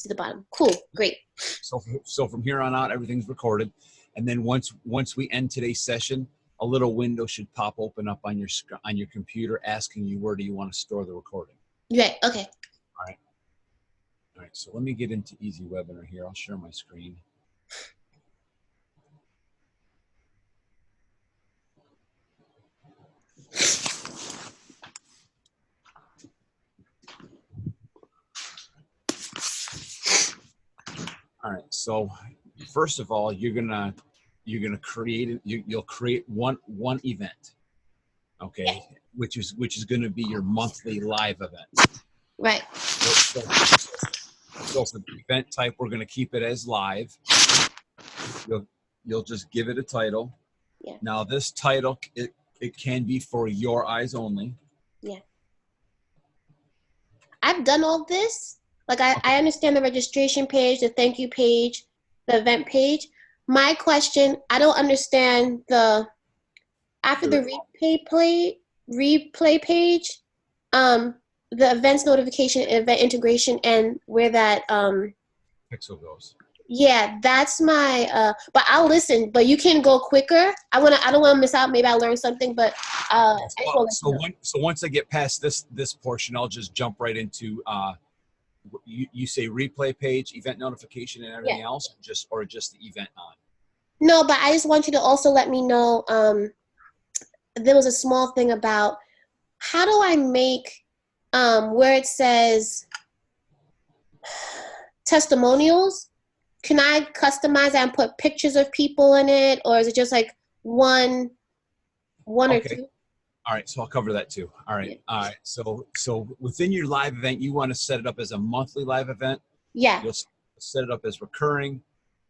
to the bottom. Cool. Great. So from here on out, everything's recorded. And then once we end today's session, a little window should pop open up on your computer asking you where do you want to store the recording. Right. Okay. All right. So let me get into Easy Webinar here. I'll share my screen. All right. So first of all, you're gonna create you'll create one event, okay, which is going to be your monthly live event. Right. So for the event type, we're going to keep it as live. You'll just give it a title. Yeah. Now this title, it can be for your eyes only. Yeah. I've done all this. Like I understand the registration page, the thank you page, the event page. My question, I don't understand after the replay page, the events notification, event integration, and where that pixel goes. Yeah, that's my but I'll listen, but you can go quicker. I don't want to miss out. Maybe I'll learn something, but so once I get past this portion, I'll just jump right into you say replay page, event notification, and everything else, or just the event on. No, but I just want you to also let me know. There was a small thing about how do I make where it says testimonials. Can I customize that and put pictures of people in it, or is it just like one or two? All right, so I'll cover that too. All right, all right. So within your live event, you want to set it up as a monthly live event. Yeah. You'll set it up as recurring,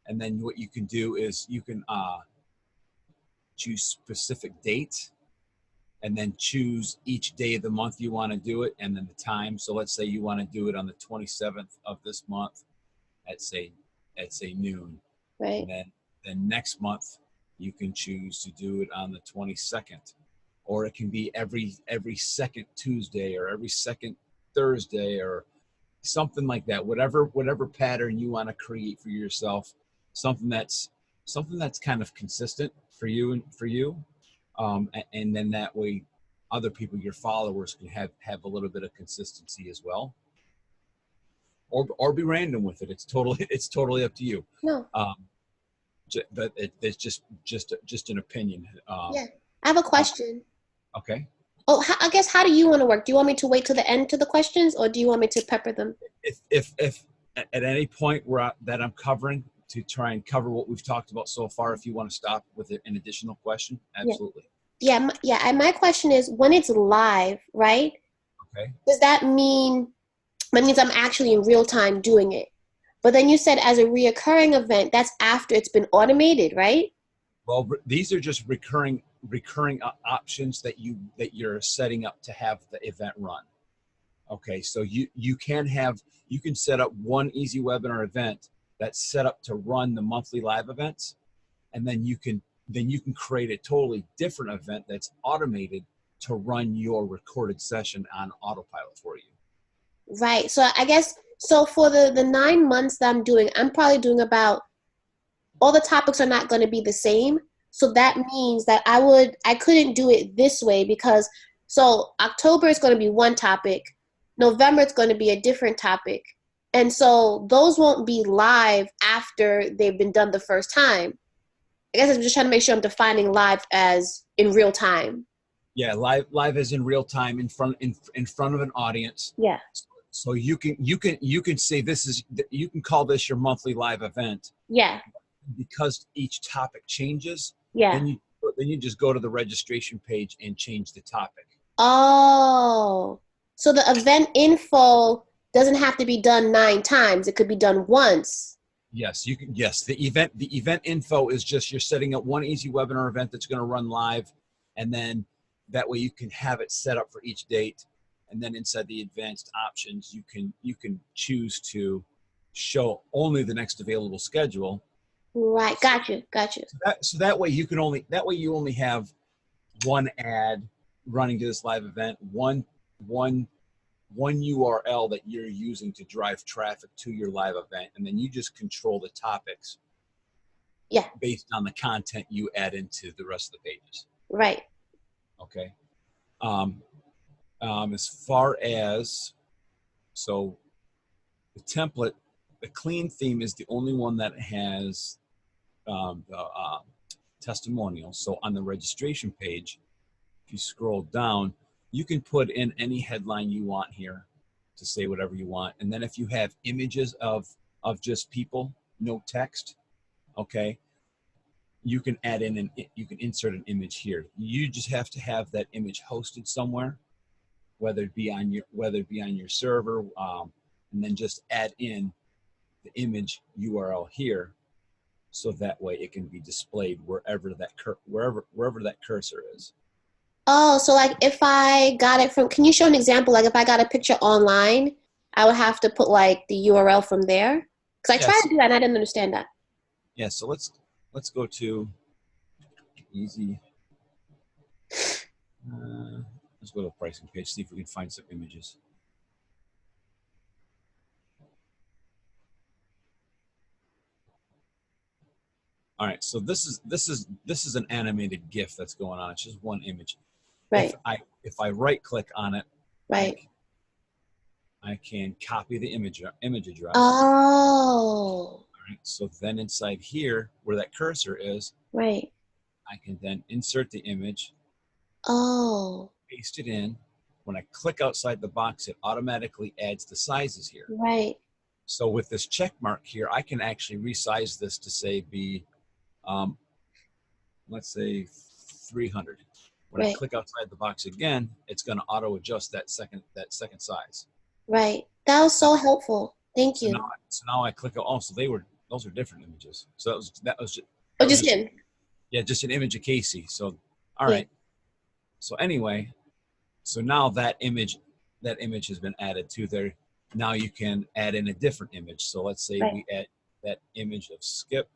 and then what you can do is you can choose specific dates, and then choose each day of the month you want to do it, and then the time. So let's say you want to do it on the 27th of this month at say noon. Right. And then next month you can choose to do it on the 22nd, or it can be every second Tuesday or every second Thursday or something like that. Whatever pattern you want to create for yourself, something that's kind of consistent for you and then that way other people, your followers, can have a little bit of consistency as well. Or be random with it. It's totally up to you. No. But it's just an opinion. Yeah. I have a question. Okay. Oh, I guess how do you want to work? Do you want me to wait till the end to the questions, or do you want me to pepper them? If at any point that I'm covering to try and cover what we've talked about so far, if you want to stop with an additional question, absolutely. Yeah. My question is, when it's live, right? Okay. Does that means I'm actually in real time doing it? But then you said as a reoccurring event, that's after it's been automated, right? Well, these are just recurring options that you're setting up to have the event run. Okay, so you can set up one Easy Webinar event that's set up to run the monthly live events, and then you can create a totally different event that's automated to run your recorded session on autopilot for you. Right. So I guess for the 9 months that I'm doing, I'm probably doing about, all the topics are not going to be the same. So that means that I couldn't do it this way because October is going to be one topic, November it's going to be a different topic. And so those won't be live after they've been done the first time. I guess I'm just trying to make sure I'm defining live as in real time. Yeah, live as in real time in front of an audience. Yeah. So you can say you can call this your monthly live event. Yeah. Because each topic changes. Yeah. Then you just go to the registration page and change the topic. Oh, so the event info doesn't have to be done 9 times. It could be done once. Yes, you can. Yes, the event info is just you're setting up one Easy Webinar event that's going to run live, and then that way you can have it set up for each date. And then inside the advanced options, you can choose to show only the next available schedule. Right, gotcha. So that way you only have one ad running to this live event, one one URL that you're using to drive traffic to your live event, and then you just control the topics Yeah. based on the content you add into the rest of the pages. Right. Okay. As far as, so the template, the clean theme is the only one that has the testimonials. So on the registration page, if you scroll down, you can put in any headline you want here to say whatever you want. And then if you have images of just people, no text, okay, you can add in and you can insert an image here. You just have to have that image hosted somewhere, whether it be on your server, and then just add in the image URL here, so that way it can be displayed wherever that cursor is. Oh, so like if I got it from, can you show an example? Like if I got a picture online, I would have to put like the URL from there? Because I tried to do that and I didn't understand that. Yeah, so let's go to easy. Let's go to the pricing page, see if we can find some images. All right, so this is an animated GIF that's going on. It's just one image. Right. If I right click on it, right, I can copy the image address. Oh. All right, so then inside here, where that cursor is, Right. I can then insert the image. Oh. Paste it in. When I click outside the box, it automatically adds the sizes here. Right. So with this check mark here, I can actually resize this to say be, let's say 300. When I click outside the box again, it's going to auto adjust that second size. Right. That was so helpful. Thank you. So now I click. Oh, so those are different images. So that was just. Oh, just in. Yeah, just an image of Casey. So all right. So anyway, so now that image has been added to there. Now you can add in a different image. So let's say we add that image of Skip.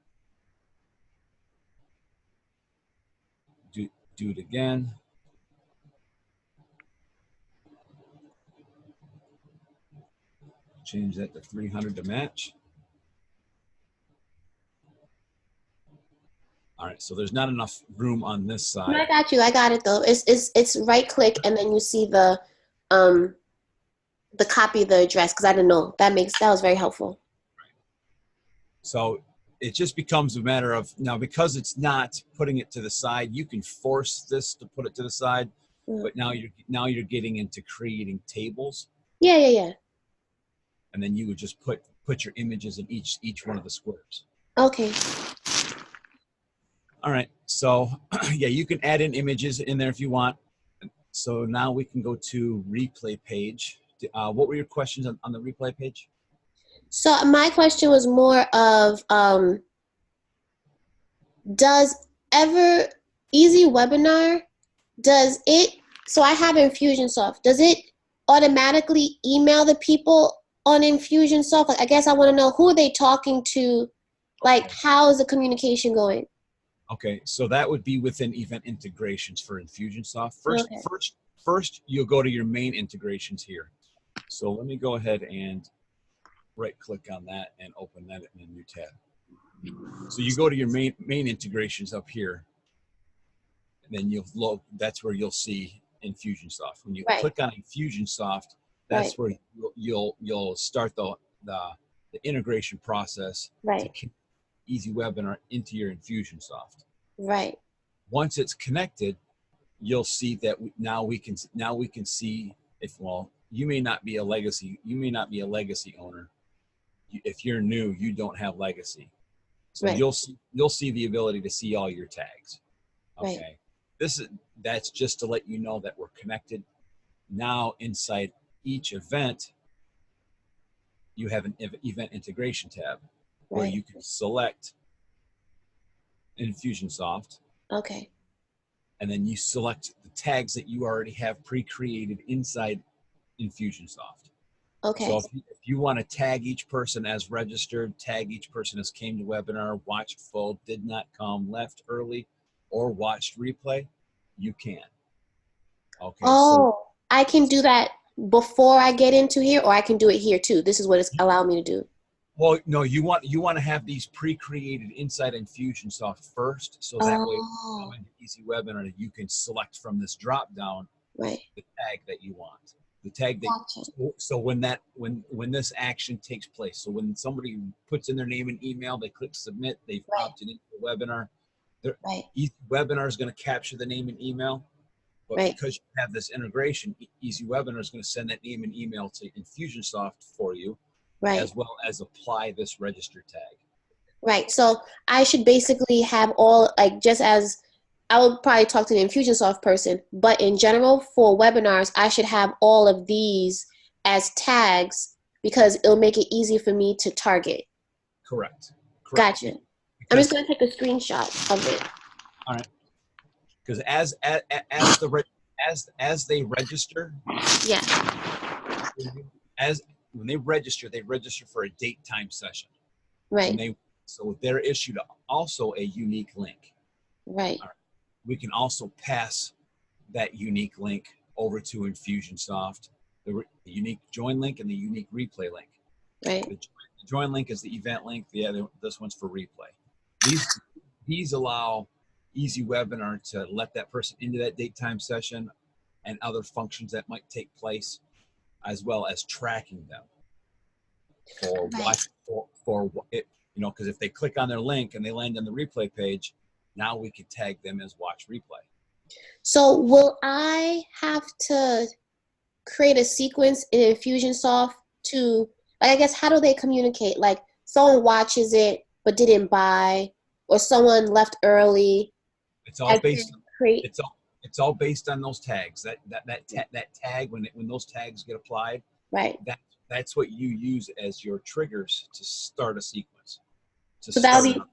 Do it again. Change that to 300 to match. All right, so there's not enough room on this side. No, I got you. I got it though. It's right click and then you see the copy of the address, because I didn't know. That was very helpful. Right. So it just becomes a matter of, now because it's not putting it to the side, you can force this to put it to the side, but now you're getting into creating tables. Yeah. And then you would just put your images in each one of the squares. Okay. All right, so yeah, you can add in images in there if you want. So now we can go to replay page. What were your questions on the replay page? So my question was more of, does Easy Webinar, so I have Infusionsoft, does it automatically email the people on Infusionsoft? Like, I guess I want to know, who are they talking to? Like, how is the communication going? Okay, so that would be within event integrations for Infusionsoft. First, you'll go to your main integrations here. So let me go ahead and right-click on that and open that in a new tab. So you go to your main integrations up here, and then that's where you'll see Infusionsoft. When you click on Infusionsoft, that's where you'll start the integration process to Easy Webinar into your Infusionsoft. Right. Once it's connected, you'll see that now we can see if, well, you may not be a legacy owner. If you're new, you don't have legacy. So you'll see the ability to see all your tags. Okay. That's just to let you know that we're connected. Now inside each event, you have an event integration tab where you can select Infusionsoft. Okay. And then you select the tags that you already have pre-created inside Infusionsoft. Okay. So if you want to tag each person as registered, tag each person as came to webinar, watched full, did not come, left early, or watched replay, you can. Okay. Oh, so I can do that before I get into here, or I can do it here too? This is what it's allowed me to do. Well, no, you want to have these pre-created inside Infusionsoft first, so that way when you Oh, come into Easy Webinar, you can select from this drop down right. the tag that you want. The tag that Gotcha. so when this action takes place, so when somebody puts in their name and email, they click submit, they've Right. opted into the webinar. Their Right. Easy Webinar is going to capture the name and email, but Right. because you have this integration, Easy Webinar is going to send that name and email to Infusionsoft for you, Right. as well as apply this register tag. Right. So I should basically have all, like, just as I would probably talk to the Infusionsoft person, but in general for webinars, I should have all of these as tags because it'll make it easy for me to target. Correct. Correct. Gotcha. I'm just Because gonna take a screenshot of it. all right. Because as they register, Yeah. as when they register for a date time session, and Right. so they're issued also a unique link. Right. All right. We can also pass that unique link over to Infusionsoft, the unique join link and the unique replay link. Right. The join link is the event link. The other, this one's for replay. These allow Easy Webinar to let that person into that date time session and other functions that might take place, as well as tracking them for Right. watch for it. You know, because if they click on their link and they land on the replay page, now we can tag them as watch replay. So will I have to create a sequence in Infusionsoft to, like, I guess, how do they communicate? Like, someone watches it but didn't buy, or someone left early. It's all I can based. create. It's all based on those tags. That tag when those tags get applied, Right. that that's what you use as your triggers to start a sequence. To So that'll start be an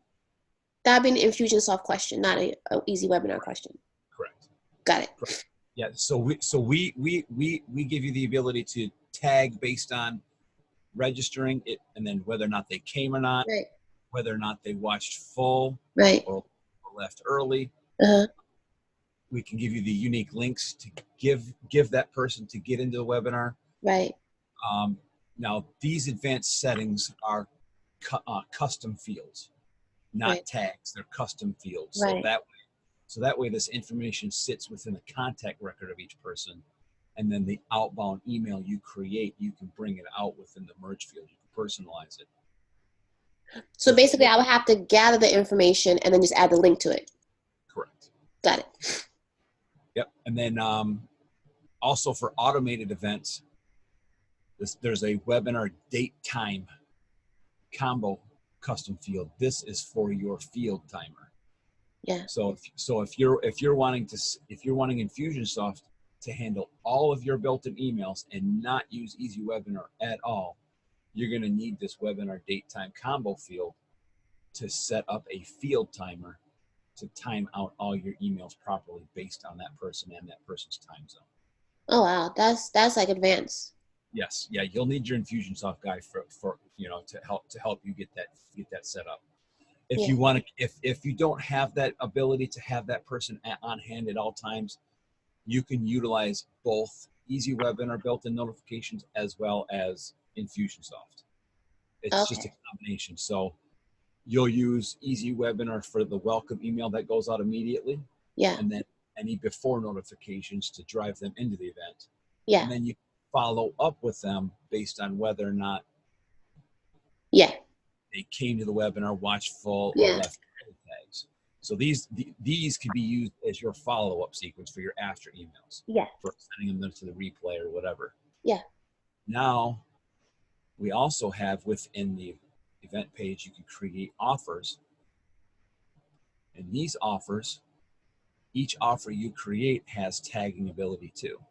that'll be an Infusionsoft question, not a easy webinar question. correct. Got it. Correct. Yeah. So we give you the ability to tag based on registering it, and then whether or not they came or not, Right. whether or not they watched full Right. or left early. Uh-huh. We can give you the unique links to give that person to get into the webinar. Right. Um, Now, these advanced settings are custom fields, not Right. tags. They're custom fields. Right. So that way, this information sits within the contact record of each person, and then the outbound email you create, you can bring it out within the merge field. You can personalize it. So basically, I would have to gather the information and then just add the link to it. Correct. Got it. Yep. And then also for automated events, there's a webinar date time combo custom field. This is for your field timer. Yeah. So if you're wanting Infusionsoft to handle all of your built-in emails and not use Easy Webinar at all, you're going to need this webinar date time combo field to set up a field timer to time out all your emails properly based on that person and that person's time zone. Oh wow, that's like advanced. Yes, yeah, you'll need your Infusionsoft guy for to help you get that set up. If Yeah. you want to, if you don't have that ability to have that person on hand at all times, you can utilize both Easy Webinar built-in notifications as well as Infusionsoft. It's just a Okay. combination. So you'll use Easy Webinar for the welcome email that goes out immediately, Yeah. and then any before notifications to drive them into the event. Yeah. And then you follow up with them based on whether or not Yeah. they came to the webinar, watched full, or Yeah. left tags. So these can be used as your follow-up sequence for your after emails, Yeah. for sending them to the replay or whatever. Yeah. Now, we also have within the event page, you can create offers. And these offers, each offer you create has tagging ability too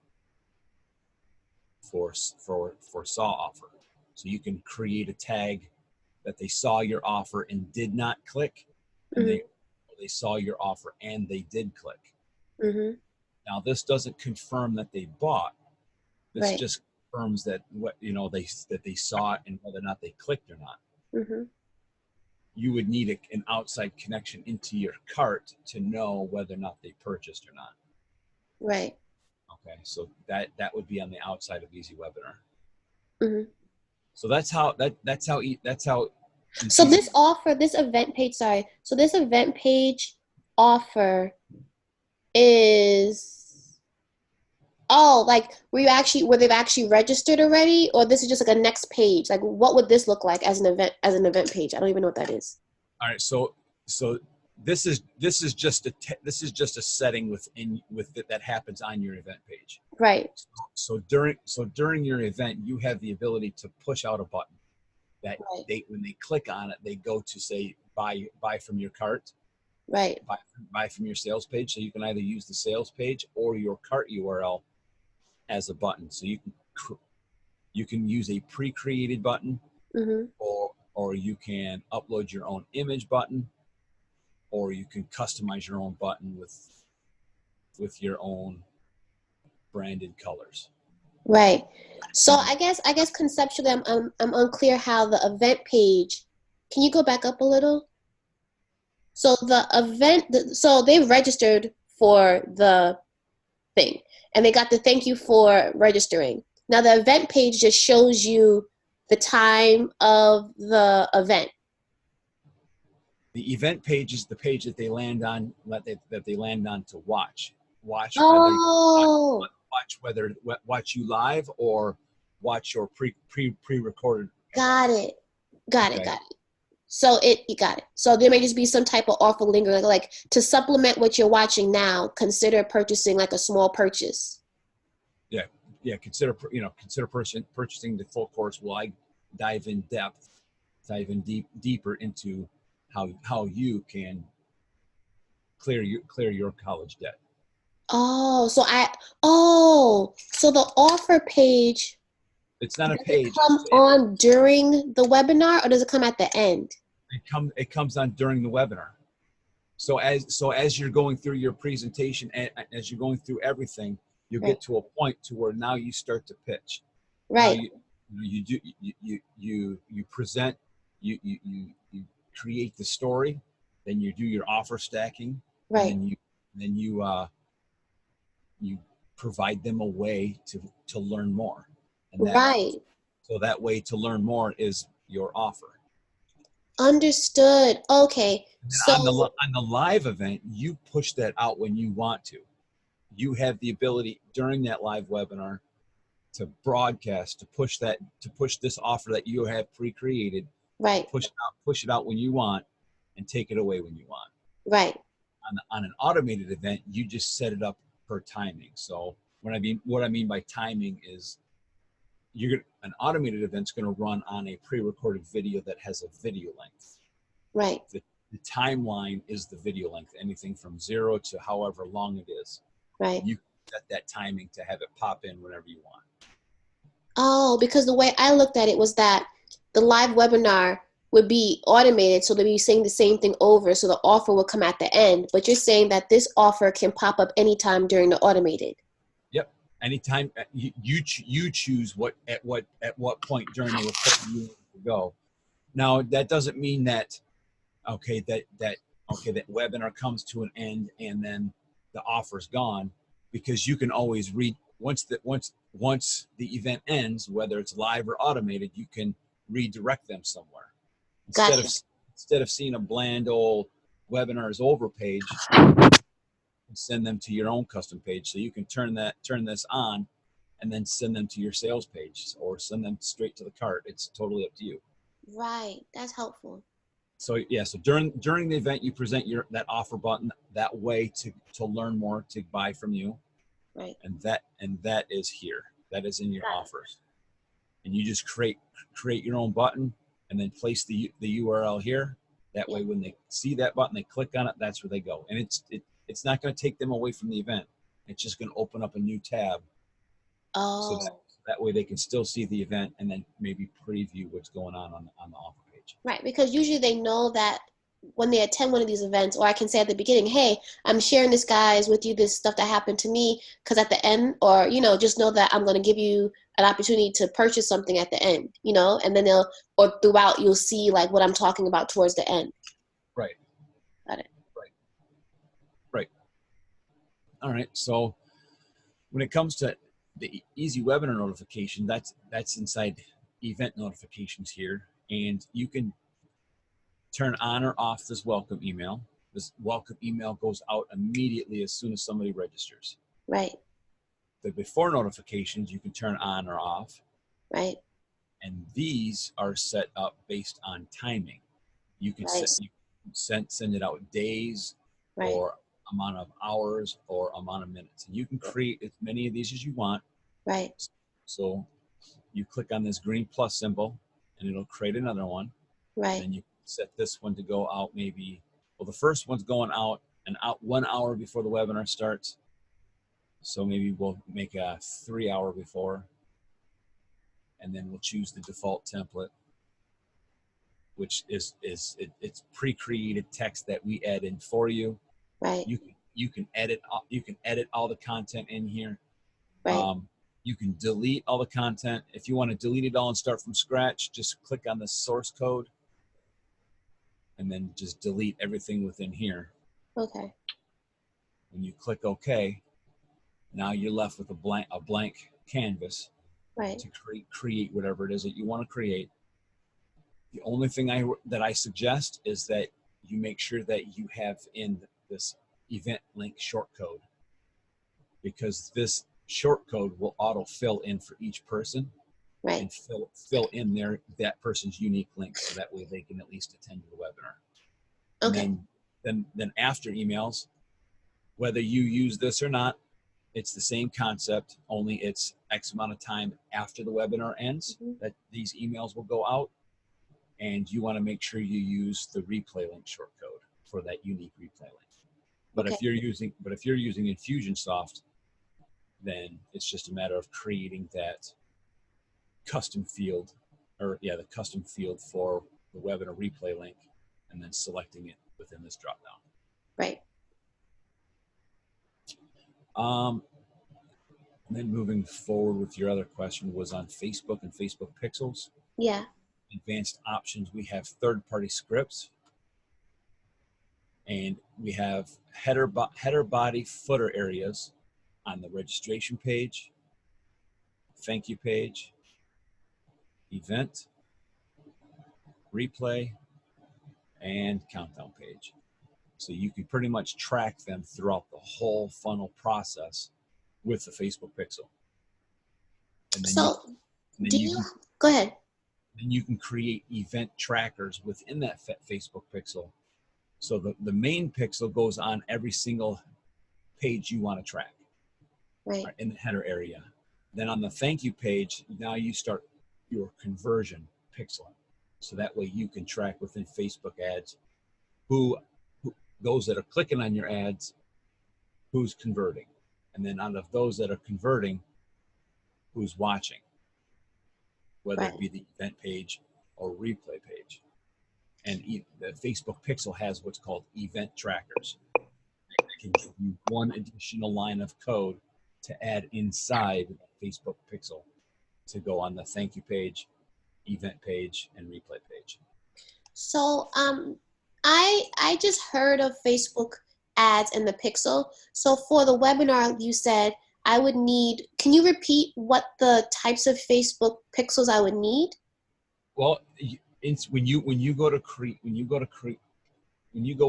for saw offer. So you can create a tag that they saw your offer and did not click, and Mhm. they saw your offer and they did click. Mhm. Now this doesn't confirm that they bought. This Right. just confirms that they saw it and whether or not they clicked or not. Mhm. You would need an outside connection into your cart to know whether or not they purchased or not. Right. Okay, so that would be on the outside of Easy Webinar. Mm-hmm. So that's how So Infusion. this offer, this event page, sorry. So this event page offer is, oh, like were they actually registered already, or this is just like a next page? Like what would this look like as an event page? I don't even know what that is. All right, so this is just a setting that happens on your event page. Right. So during your event, you have the ability to push out a button that Right. when they click on it, they go to say buy from your cart, Right. buy from your sales page. So you can either use the sales page or your cart URL as a button. So you can use a pre-created button, Mm-hmm. or you can upload your own image button, or you can customize your own button with your own branded colors. Right. So I guess conceptually, I'm unclear how the event page. Can you go back up a little? So so they registered for the thing, and they got the thank you for registering. Now the event page just shows you the time of the event. The event page is the page that they land on, that they land on to watch Oh, watch you live or watch your pre-recorded event. got it. Got it. Okay. Got it. So you got it. So there may just be some type of offer lingering, like to supplement what you're watching now. Consider purchasing like a small purchase. Yeah. Consider purchasing the full course. While I dive in deeper into how you can clear your college debt. Oh, so the offer page, It's not a does it page. come on during the webinar or does it come at the end? It comes on during the webinar. So as you're going through your presentation, and as you're going through everything, you'll Right. get to a point to where now you start to pitch. Now Right. you present, you create the story, then you do your offer stacking, and Right. then you provide them a way to learn more, and Right. that way to learn more is your offer. Understood. Okay. And So on the live event, you push that out when you want to. You have the ability during that live webinar to broadcast, to push this offer that you have pre-created, right. push it out when you want, and take it away when you want. Right. On an automated event, you just set it up per timing. So what I mean by timing is an automated event's going to run on a pre-recorded video that has a video length. Right. The timeline is the video length, anything from 0 to however long it is. Right. You set that timing to have it pop in whenever you want. Oh, because the way I looked at it was that the live webinar would be automated, so they'd be saying the same thing over, so the offer would come at the end. But you're saying that this offer can pop up anytime during the automated. Yep, anytime you choose at what point during the recording you want to go. Now that doesn't mean that that webinar comes to an end and then the offer's gone, because you can always once the event ends, whether it's live or automated, you can redirect them somewhere. Instead of seeing a bland old webinar is over page, send them to your own custom page. So you can turn this on and then send them to your sales page or send them straight to the cart. It's totally up to you. Right. That's helpful. So yeah, so during the event, you present that offer button that way to learn more, to buy from you. Right. And that is here. That is in your offers. And you just create your own button and then place the URL here. That way when they see that button, they click on it, that's where they go. And it's not going to take them away from the event. It's just going to open up a new tab. Oh. So that way they can still see the event and then maybe preview what's going on the offer page. Right, because usually they know that when they attend one of these events, or I can say at the beginning, hey, I'm sharing this, guys, with you, this stuff that happened to me, because at the end, or, just know that I'm going to give you an opportunity to purchase something at the end, and then or throughout, you'll see like what I'm talking about towards the end. Right. Got it. Right. All right. So When it comes to the easy webinar notification, that's inside event notifications here, and you can turn on or off this welcome email. This welcome email goes out immediately as soon as somebody registers. Right. The before notifications you can turn on or off. Right. And these are set up based on timing. You can Right. send it out days, Right. or amount of hours, or amount of minutes. And you can create as many of these as you want. Right. So you click on this green plus symbol and it'll create another one. Right. And you set this one to go out maybe, well, the first one's going out 1 hour before the webinar starts. So maybe we'll make a 3 hour before, and then we'll choose the default template, which is it's pre-created text that we add in for you. Right. You can edit all the content in here. Right. You can delete all the content. If you want to delete it all and start from scratch, just click on the source code and then just delete everything within here. Okay. When you click OK, now you're left with a blank canvas. Right. To create whatever it is that you want to create. The only thing that I suggest is that you make sure that you have in this event link shortcode, because this shortcode will auto fill in for each person. Right. And fill in that person's unique link, so that way they can at least attend the webinar. Okay. And then after emails, whether you use this or not, it's the same concept, only it's X amount of time after the webinar ends that these emails will go out. And you want to make sure you use the replay link shortcode for that unique replay link. But if you're using Infusionsoft, then it's just a matter of creating that custom field, the custom field for the webinar replay link, and then selecting it within this dropdown. Right. And then moving forward with your other question was on Facebook and Facebook pixels. Yeah. Advanced options, we have third-party scripts, and we have header body footer areas on the registration page, thank you page, event, replay, and countdown page. So you can pretty much track them throughout the whole funnel process with the Facebook pixel. And then go ahead. Then you can create event trackers within that Facebook pixel. So the main pixel goes on every single page you want to track, right, in the header area. Then on the thank you page, now you start your conversion pixel. So that way you can track within Facebook ads who those that are clicking on your ads, who's converting. And then out of those that are converting, who's watching, whether it be the event page or replay page. And the Facebook pixel has what's called event trackers. It can give you one additional line of code to add inside the Facebook pixel to go on the thank you page, event page, and replay page. So I just heard of Facebook ads in the pixel. So for the webinar, you said I would need, can you repeat what the types of Facebook pixels I would need? Well, when you go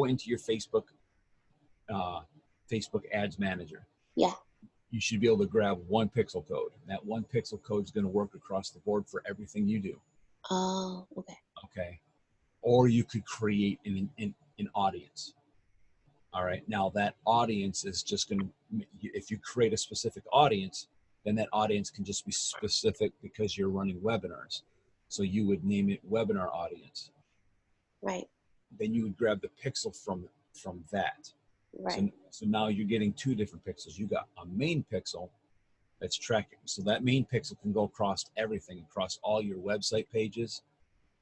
into your Facebook Facebook ads manager, yeah, you should be able to grab one pixel code. That one pixel code is going to work across the board for everything you do. Oh, okay. Okay. Or you could create an audience. All right. Now that audience is just going to, if you create a specific audience, then that audience can just be specific because you're running webinars. So you would name it webinar audience. Right. Then you would grab the pixel from that. Right. So now you're getting two different pixels. You got a main pixel that's tracking. So that main pixel can go across everything, across all your website pages,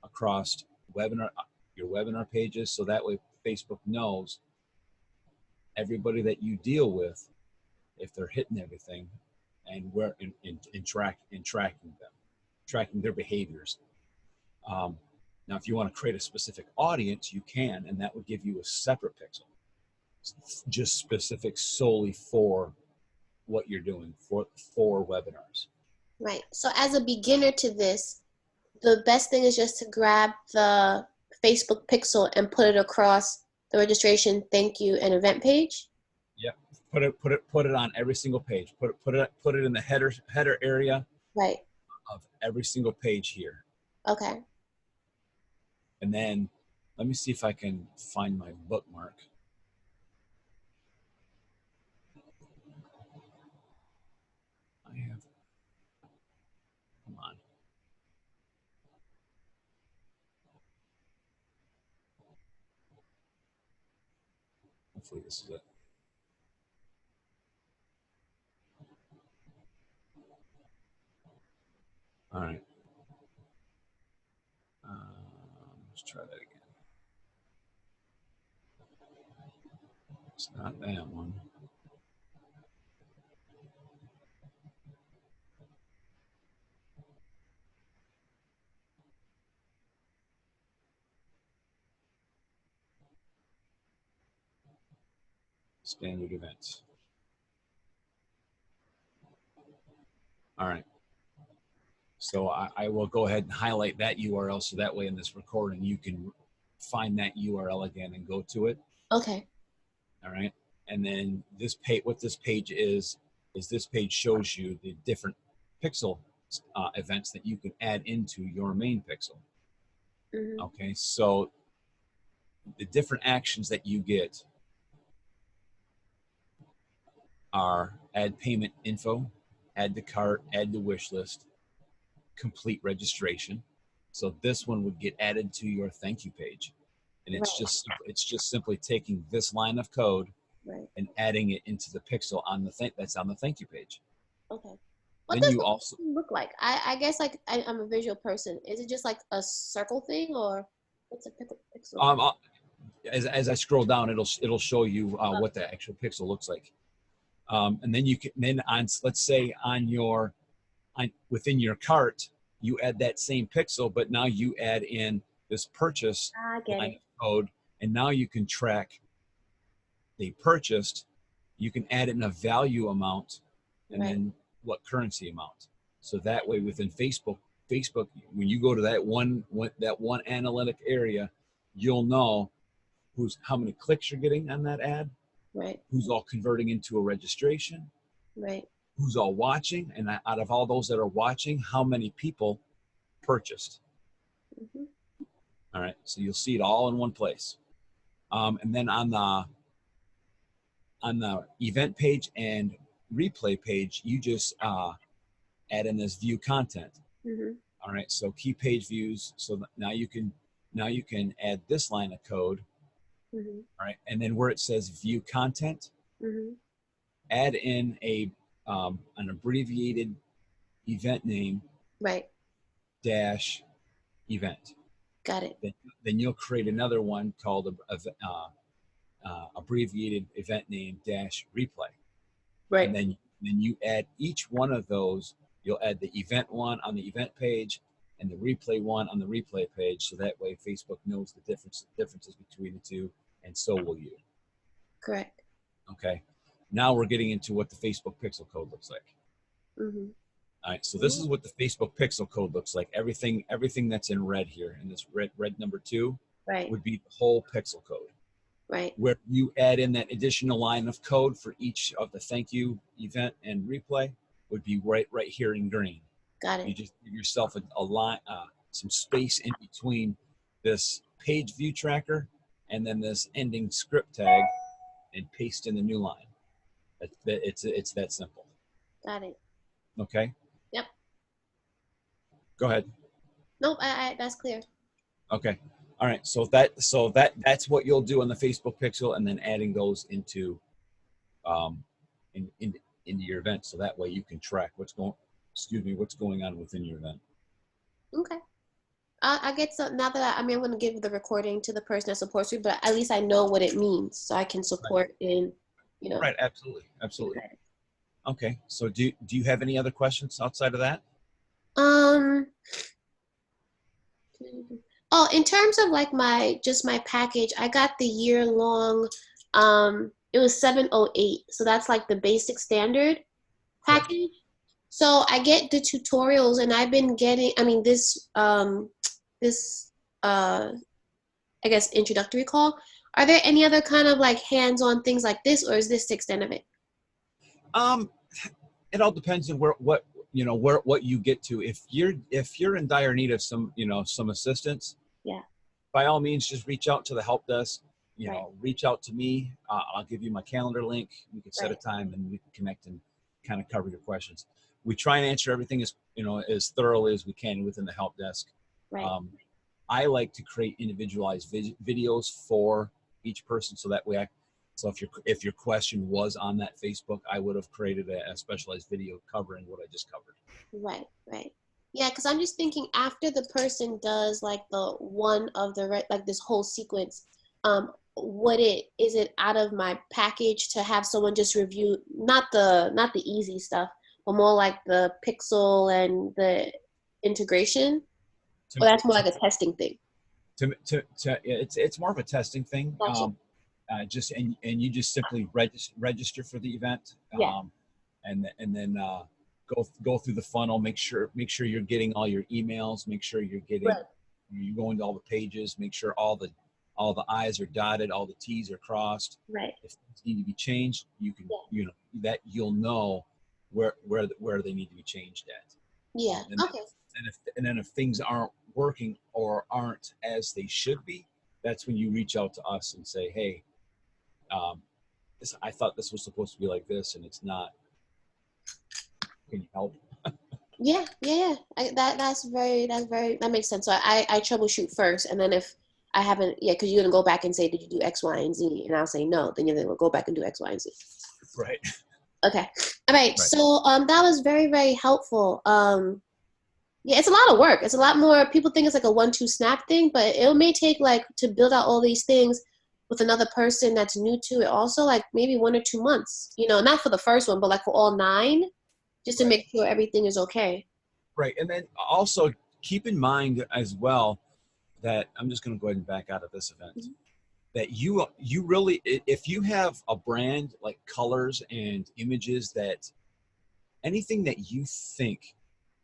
across your webinar pages. So that way Facebook knows everybody that you deal with, if they're hitting everything, and where in tracking them, tracking their behaviors. Now, if you want to create a specific audience, you can, and that would give you a separate pixel, just specific solely for what you're doing for webinars. Right. So as a beginner to this, the best thing is just to grab the Facebook pixel and put it across the registration, thank you, and event page. Yep. Put it on every single page. Put it in the header area. Right. Of every single page here. Okay. And then let me see if I can find my bookmark. I have, come on. Hopefully this is it. All right. Let's try that again. It's not that one. Standard events. All right. So I will go ahead and highlight that URL so that way in this recording you can find that URL again and go to it. Okay. All right. And then this page, what this page is this page shows you the different pixel events that you can add into your main pixel. Mm-hmm. Okay. So the different actions that you get are add payment info, add to cart, add to wish list, complete registration. So this one would get added to your thank you page. And it's just simply taking this line of code and adding it into the pixel on the that's on the thank you page. Okay. What Then does you the also look like? I guess like I'm a visual person. Is it just like a circle thing, or what's a pixel? As I scroll down, it'll show you what the actual pixel looks like. And then you can on, let's say within your cart, you add that same pixel, but now you add in this purchase line of code, and now you can track they purchased. You can add in a value amount and then what currency amount. So that way within Facebook, when you go to that one analytic area, you'll know how many clicks you're getting on that ad, who's all converting into a registration, who's all watching, and out of all those that are watching, how many people purchased. All right, so you'll see it all in one place. And then on the event page and replay page, you just add in this view content. All right, so key page views. So now you can add this line of code. All right, and then where it says view content, add in an abbreviated event name. Dash event. Got it. Then you'll create another one called abbreviated event name dash replay. And then you add each one of those. You'll add the event one on the event page and the replay one on the replay page. So that way Facebook knows the differences between the two, and so will you. Correct. Okay. Now we're getting into what the Facebook pixel code looks like. All right, so this is what the Facebook pixel code looks like. Everything that's in red here, in this red number 2, would be the whole pixel code. Where you add in that additional line of code for each of the thank you, event, and replay would be right here in green. Got it. You just give yourself a line, some space in between this page view tracker and then this ending script tag, and paste in the new line. It's that simple. Got it. Okay. Yep. Go ahead. Nope, that's clear. Okay. All right. So that's what you'll do on the Facebook pixel, and then adding those into into your event, so that way you can track what's going on within your event. Okay. I get so now that I'm going to give the recording to the person that supports me, but at least I know what it means, so I can support in, Right. Absolutely. Absolutely. Okay. So do you have any other questions outside of that? Oh, in terms of like my package, I got the year long, it was 708. So that's like the basic standard. Correct. package. So I get the tutorials, and I've been getting. I mean, this I guess introductory call. Are there any other kind of like hands-on things like this, or is this the extent of it? Um, it all depends on what you get to. If you're in dire need of some assistance, Yeah. by all means, just reach out to the help desk. Right. Reach out to me. I'll give you my calendar link. We can set a Right. time and we can connect and kind of cover your questions. We try and answer everything as thoroughly as we can within the help desk. Right. Um, I like to create individualized videos for each person, so that way so if your question was on that Facebook, I would have created a specialized video covering what I just covered. Right. Right. Yeah, because I'm just thinking after the person does like the one of the like this whole sequence, would it is it out of my package to have someone just review not the easy stuff, but more like the pixel and the integration? To, Or that's more to, like a testing thing. it's more of a testing thing. Gotcha. Just and you just simply register for the event, Yeah. and then go through the funnel. Make sure you're getting all your emails. Make sure Right. you're going to all the pages. Make sure all the I's are dotted, all the T's are crossed. Right. If things need to be changed, you can Yeah. that you'll know where they need to be changed at. Yeah. And Okay. then if things aren't working or aren't as they should be, that's when you reach out to us and say, hey, I thought this was supposed to be like this and it's not. Can you help? Yeah. Yeah. Yeah. That makes sense. So I troubleshoot first, and then if I haven't, yeah, because you're gonna go back and say, did you do X, Y, and Z? And I'll say no. Then you're gonna go back and do X, Y, and Z. Right. Okay. All right. Right. So that was very very helpful. Yeah, it's a lot of work. It's a lot more. People think it's like a 1-2 snap thing, but it may take like to build out all these things with another person that's new to it. Also, like maybe 1 or 2 months. Not for the first one, but like for all 9, just to Right. make sure everything is okay. Right. And then also keep in mind as well that I'm just going to go ahead and back out of this event. Mhm. That you really, if you have a brand like colors and images, that anything that you think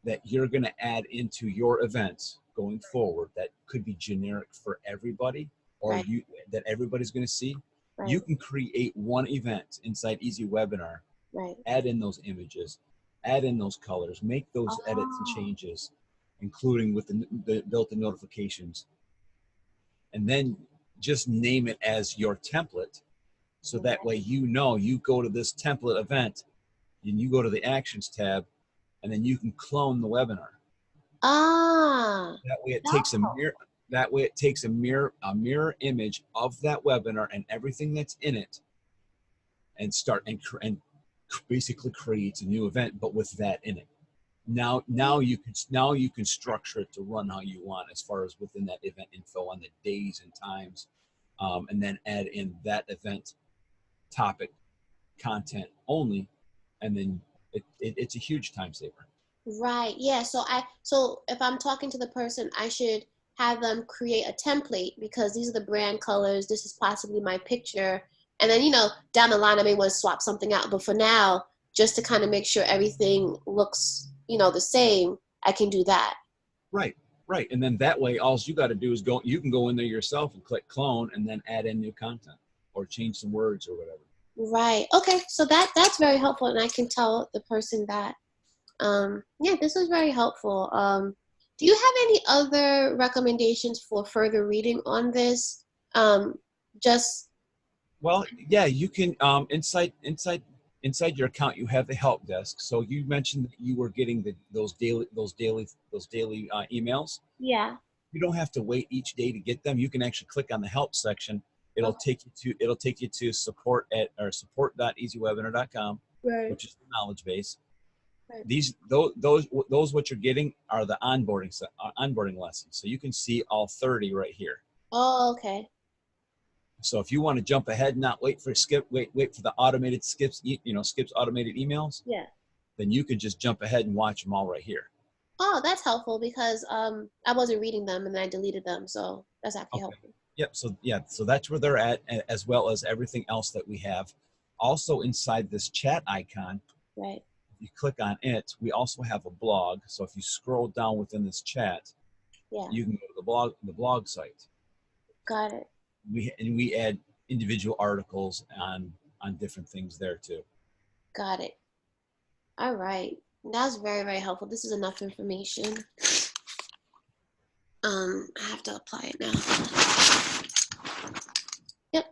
that you're going to add into your events going forward that could be generic for everybody, or Right. that everybody's going to see, Right. you can create one event inside Easy Webinar, Right. add in those images, add in those colors, make those edits and Oh. changes, including with the built-in notifications, and then just name it as your template. So that way, you go to this template event and you go to the actions tab, and then you can clone the webinar. Ah. That way it takes That's a mirror. That way it takes a mirror image of that webinar and everything that's in it, and basically creates a new event, but with that in it. Now you can structure it to run how you want, as far as within that event info on the days and times, and then add in that event topic content only, and then it's a huge time saver. right. Yeah. So if I'm talking to the person, I should have them create a template because these are the brand colors. This is possibly my picture. And then, down the line, I may want to swap something out. But for now, just to kind of make sure everything looks, the same, I can do that. Right, right. And then that way, all you got to do is you can go in there yourself and click clone and then add in new content or change some words or whatever. Right. Okay. So that's very helpful. And I can tell the person that. Yeah, this was very helpful. Do you have any other recommendations for further reading on this? Just Well, yeah, you can, inside your account, you have the help desk. So you mentioned that you were getting those daily emails. yeah. You don't have to wait each day to get them. You can actually click on the help section. It'll Okay. take you to support.easywebinar.com, Right. which is the knowledge base. Right. Those what you're getting are the onboarding lessons. So you can see all 30 right here. Oh, okay. So if you want to jump ahead, not wait for the automated skips automated emails, Yeah. then you can just jump ahead and watch them all right here. Oh, that's helpful because I wasn't reading them and then I deleted them, so that's actually Okay. helpful. Yep. So that's where they're at, as well as everything else that we have. Also inside this chat icon, Right. you click on it, we also have a blog. So if you scroll down within this chat, Yeah. you can go to the blog site. Got it. We add individual articles on different things there too. Got it. All right. That's very, very helpful. This is enough information. I have to apply it now. Yep.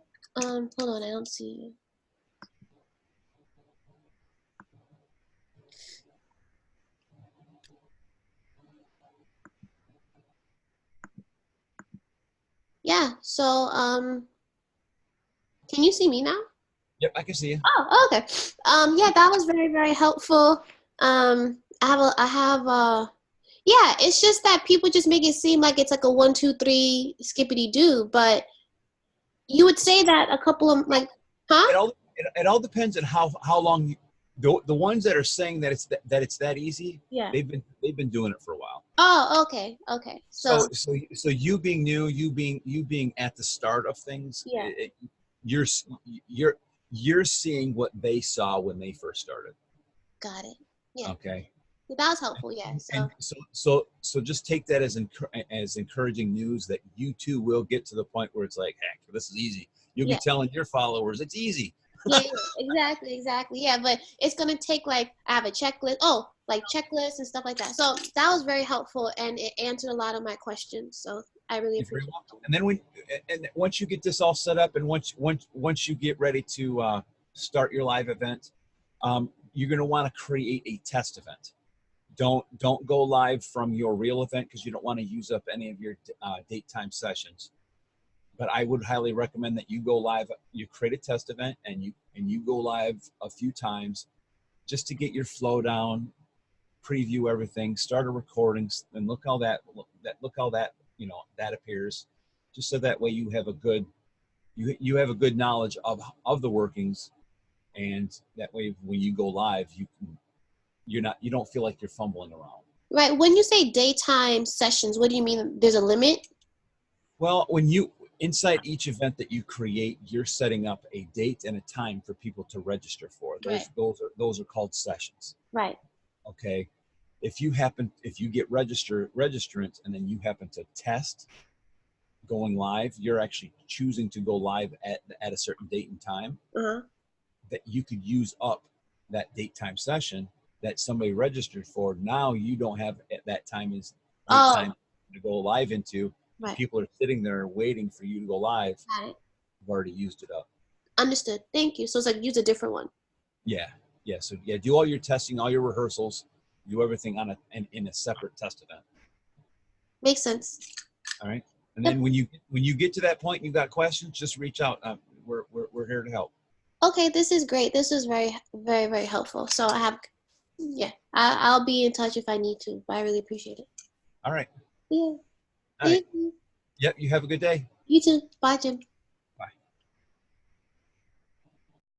Hold on, I don't see you. Yeah, so can you see me now? Yep, I can see you. Oh, okay. Yeah, that was very, very helpful. Yeah, it's just that people just make it seem like it's like a 1, 2, 3 skippity do, but you would say that a couple of like, huh? It all depends on how long you, the ones that are saying that it's that easy. Yeah. They've been doing it for a while. Oh, okay, okay. So So you being new, you being at the start of things, yeah, you're you're seeing what they saw when they first started. got it. Yeah, Okay. that was helpful. Yeah. So And so just take that as encouraging news that you too will get to the point where it's like, heck, this is easy. You'll be yeah. telling your followers it's easy. Yeah, exactly, exactly. Yeah, but it's gonna take like I have a checklist. Oh, like checklists and stuff like that. So that was very helpful, and it answered a lot of my questions. So I really You're very appreciate welcome. And then once you get this all set up, and once you get ready to start your live event, you're going to want to create a test event. Don't go live from your real event because you don't want to use up any of your date time sessions. But I would highly recommend that you go live. You create a test event and you go live a few times just to get your flow down, preview everything, start a recording, and look how that that appears, just so that way you have a good you have a good knowledge of the workings, and that way when you go live you don't feel like you're fumbling around. Right. When you say daytime sessions, what do you mean? There's a limit? Well, when you inside each event that you create, you're setting up a date and a time for people to register for. Right. Those are called sessions. Right. Okay. If you get registrants and then you happen to test going live, you're actually choosing to go live at a certain date and time, Uh-huh. that you could use up that date time session that somebody registered for. Now you don't have at that time is date Oh, time to go live into. And right. people are sitting there waiting for you to go live. Got it. You've already used it up. Understood. Thank you. So it's like use a different one. Yeah. Yeah. So yeah, do all your testing, all your rehearsals, do everything in a separate test event. Makes sense. All right. And Yep. then when you get to that point, and you've got questions, just reach out. We're here to help. Okay, this is great. This is very, very, very helpful. So yeah, I'll be in touch if I need to, but I really appreciate it. All right. Yeah. All right. Thank you. Yep. You have a good day. You too. Bye, Jim.